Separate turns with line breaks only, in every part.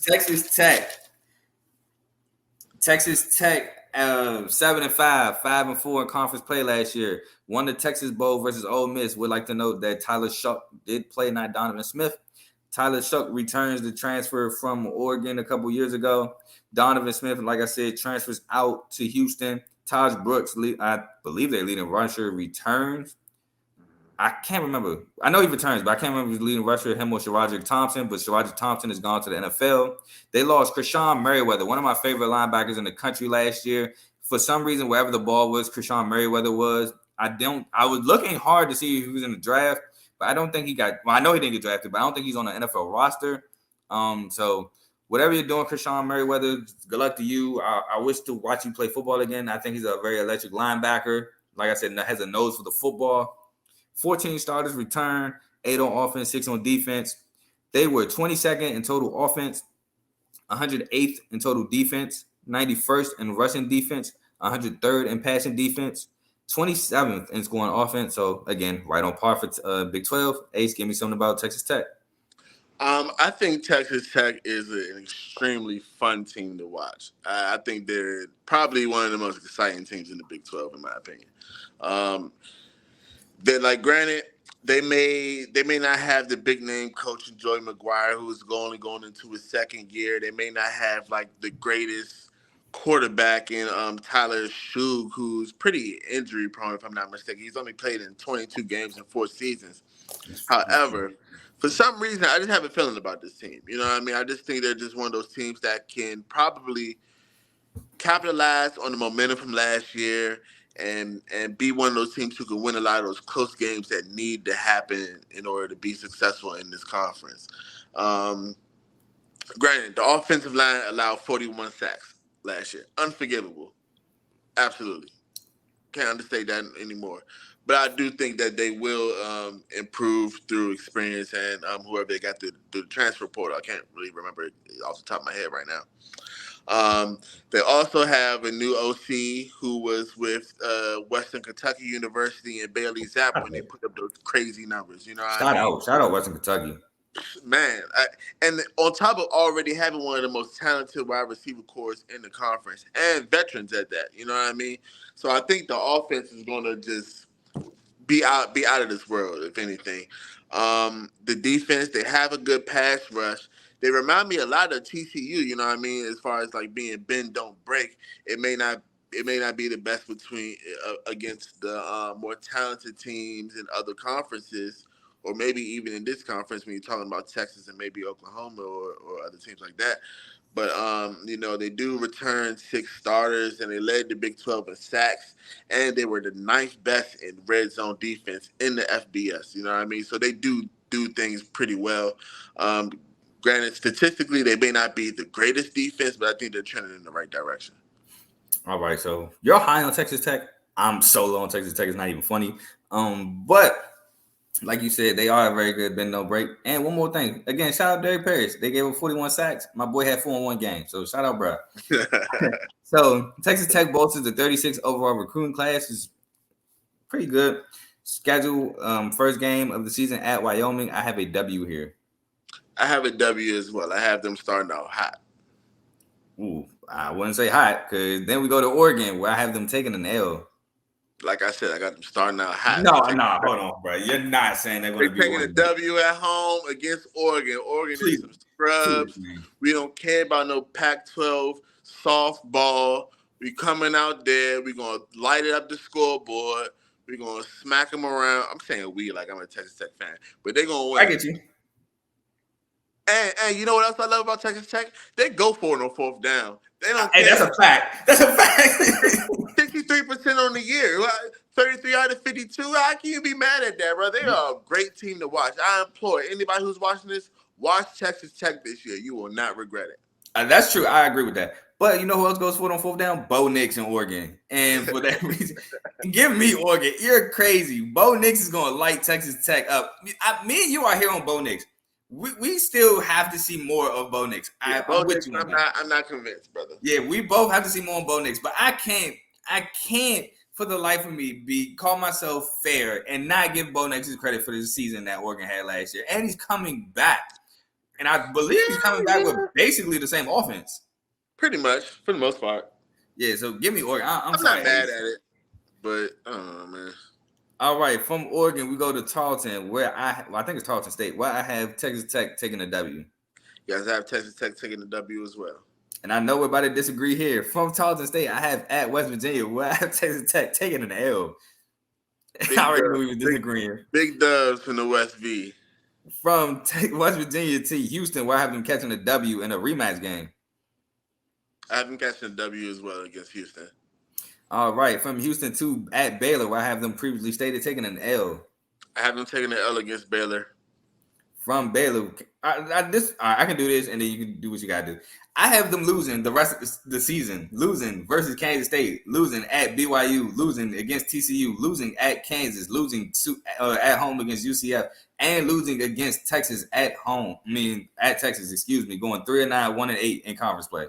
Texas Tech. Texas Tech, 7-5, 5-4 in conference play last year. Won the Texas Bowl versus Ole Miss. Would like to note that Tyler Shuck did play, not Donovan Smith. Tyler Shuck returns the transfer from Oregon a couple years ago. Donovan Smith, like I said, transfers out to Houston. Taj Brooks, I believe they're leading rusher, returns. I can't remember. I know he returns, but I can't remember if he's leading rusher, him or Sharajic Thompson. But Sharajic Thompson has gone to the NFL. They lost Krishan Merriweather, one of my favorite linebackers in the country last year. For some reason, wherever the ball was, Krishan Merriweather was. I was looking hard to see if he was in the draft, but I don't think he got. Well, I know he didn't get drafted, but I don't think he's on the NFL roster. So whatever you're doing, Krishan Merriweather, good luck to you. I wish to watch you play football again. I think he's a very electric linebacker. Like I said, has a nose for the football. 14 starters return, 8 on offense, 6 on defense. They were 22nd in total offense, 108th in total defense, 91st in rushing defense, 103rd in passing defense, 27th in scoring offense. So, again, right on par for Big 12. Ace, give me something about Texas Tech.
I think Texas Tech is an extremely fun team to watch. I think they're probably one of the most exciting teams in the Big 12, in my opinion. They're granted, they may not have the big name coach Joey McGuire, who's only going into his second year. They may not have the greatest quarterback in Tyler Shug, who's pretty injury prone, if I'm not mistaken. He's only played in 22 games in 4 seasons. However, for some reason, I just have a feeling about this team. You know what I mean? I just think they're just one of those teams that can probably capitalize on the momentum from last year and be one of those teams who can win a lot of those close games that need to happen in order to be successful in this conference. Granted, the offensive line allowed 41 sacks last year. Unforgivable. Absolutely. Can't understate that anymore. But I do think that they will improve through experience and whoever they got through the transfer portal. I can't really remember it off the top of my head right now. They also have a new OC who was with Western Kentucky University and Bailey Zapp when they put up those crazy numbers. You know,
shout out Western Kentucky.
Man, and on top of already having one of the most talented wide receiver cores in the conference and veterans at that, you know what I mean? So I think the offense is going to just be out of this world, if anything. The defense, they have a good pass rush. They remind me a lot of TCU, you know what I mean, as far as being bend don't break. It may not be the best against the more talented teams in other conferences, or maybe even in this conference when you're talking about Texas and maybe Oklahoma or other teams like that. But, they do return 6 starters, and they led the Big 12 in sacks, and they were the 9th best in red zone defense in the FBS, you know what I mean? So they do things pretty well. Granted, statistically, they may not be the greatest defense, but I think they're trending in the right direction.
All right, so you're high on Texas Tech. I'm so low on Texas Tech. It's not even funny. But like you said, they are a very good bend no break. And one more thing. Again, shout out Derek Parrish. They gave him 41 sacks. My boy had 4 in one game. So shout out, bro. So Texas Tech boasts the 36th overall recruiting class. Is pretty good. Schedule first game of the season at Wyoming. I have a W here.
I have a W as well. I have them starting out hot.
Ooh, I wouldn't say hot, because then we go to Oregon, where I have them taking an L.
Like I said, I got them starting out hot.
No, hold on, bro. You're not saying they're going to be
taking a W at home against Oregon. Oregon is some scrubs. We don't care about no Pac-12 softball. We coming out there. We're going to light it up the scoreboard. We're going to smack them around. I'm saying we like I'm a Texas Tech fan. But they're going to win.
I get you.
And you know what else I love about Texas Tech? They go for it on 4th down. They don't care.
Hey, that's a fact.
63% on the year. 33 out of 52. How can you be mad at that, bro? They are a great team to watch. I implore anybody who's watching this, watch Texas Tech this year. You will not regret it.
That's true. I agree with that. But you know who else goes for it on 4th down? Bo Nix in Oregon. And for that reason, give me Oregon. You're crazy. Bo Nix is going to light Texas Tech up. Me and you are here on Bo Nix. We still have to see more of Bo Nix.
I'm not convinced, brother.
Yeah, we both have to see more of Bo Nix, but I can't for the life of me call myself fair and not give Bo Nix his credit for the season that Oregon had last year. And he's coming back. And I believe he's coming back with basically the same offense.
Pretty much, for the most part.
Yeah, so give me Oregon. I'm
sorry,
not
mad at it, but I don't know, man.
All right, from Oregon, we go to Tarleton, where I think it's Tarleton State, where I have Texas Tech taking the W.
You guys have Texas Tech taking the W as well.
And I know we're about to disagree here. From Tarleton State, I have at West Virginia, where I have Texas Tech taking an L. I already knew we were disagreeing.
Big dubs from the West V.
From West Virginia to Houston, where I have them catching a W in a rematch game.
I have them catching a W as well against Houston.
All right, from Houston to at Baylor, where I have them previously stated taking an L.
I have them taking an L against Baylor.
From Baylor, I can do this, and then you can do what you gotta do. I have them losing the rest of the season, losing versus Kansas State, losing at BYU, losing against TCU, losing at Kansas, losing at home against UCF, and losing against Texas at home. At Texas, going 3-9, 1-8 in conference play.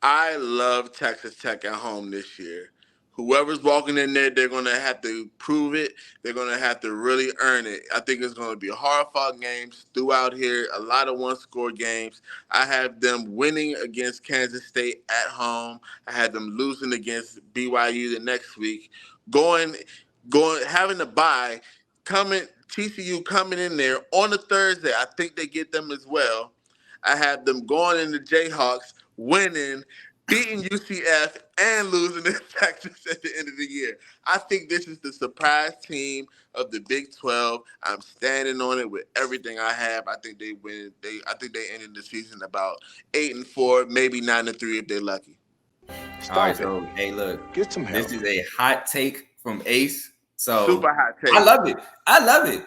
I love Texas Tech at home this year. Whoever's walking in there, they're going to have to prove it. They're going to have to really earn it. I think it's going to be hard-fought games throughout here, a lot of one-score games. I have them winning against Kansas State at home. I had them losing against BYU the next week. Having a bye, TCU coming in there on a Thursday. I think they get them as well. I have them going into Jayhawks, winning, beating UCF, and losing to Texas at the end of the year. I think this is the surprise team of the Big 12. I'm standing on it with everything I have. I think they win. I think they ended the season about 8-4, maybe 9-3 if they're lucky.
All right, so hey, look,
get some help.
This is a hot take from Ace. So
super hot take.
I love it.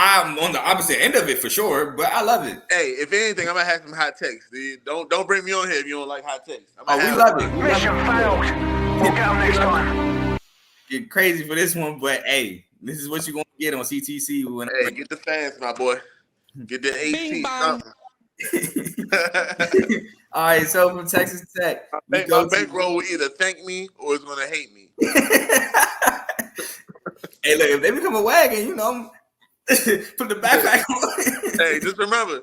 I'm on the opposite end of it for sure, but I love it.
Hey, if anything, I'm gonna have some hot takes. Don't bring me on here if you don't like hot takes.
We love it.
Mission failed. We'll get them next time.
Get crazy for this one, but hey, this is what you're gonna get on CTC.
Hey, get the fans, my boy. Get the AC.
All right, so from Texas Tech,
my bankroll will either thank me or it's gonna hate me.
Hey, look, if they become a wagon, put the backpack on.
Hey, just remember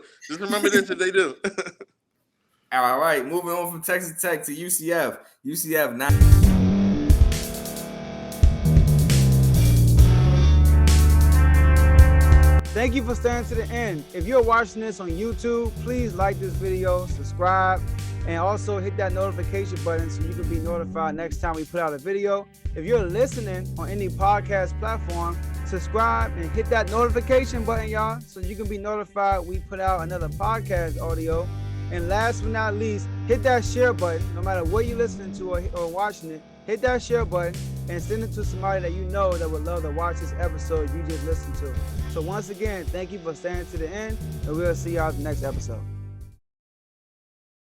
this if they do.
All right, moving on from Texas Tech to UCF. UCF 9.
Thank you for staying to the end. If you're watching this on YouTube, please like this video, subscribe, and also hit that notification button so you can be notified next time we put out a video. If you're listening on any podcast platform, subscribe and hit that notification button, y'all, so you can be notified we put out another podcast audio. And last but not least, hit that share button. No matter what you're listening to or watching it, hit that share button and send it to somebody that you know that would love to watch this episode you just listened to. So once again, thank you for staying to the end, and we'll see y'all in the next episode.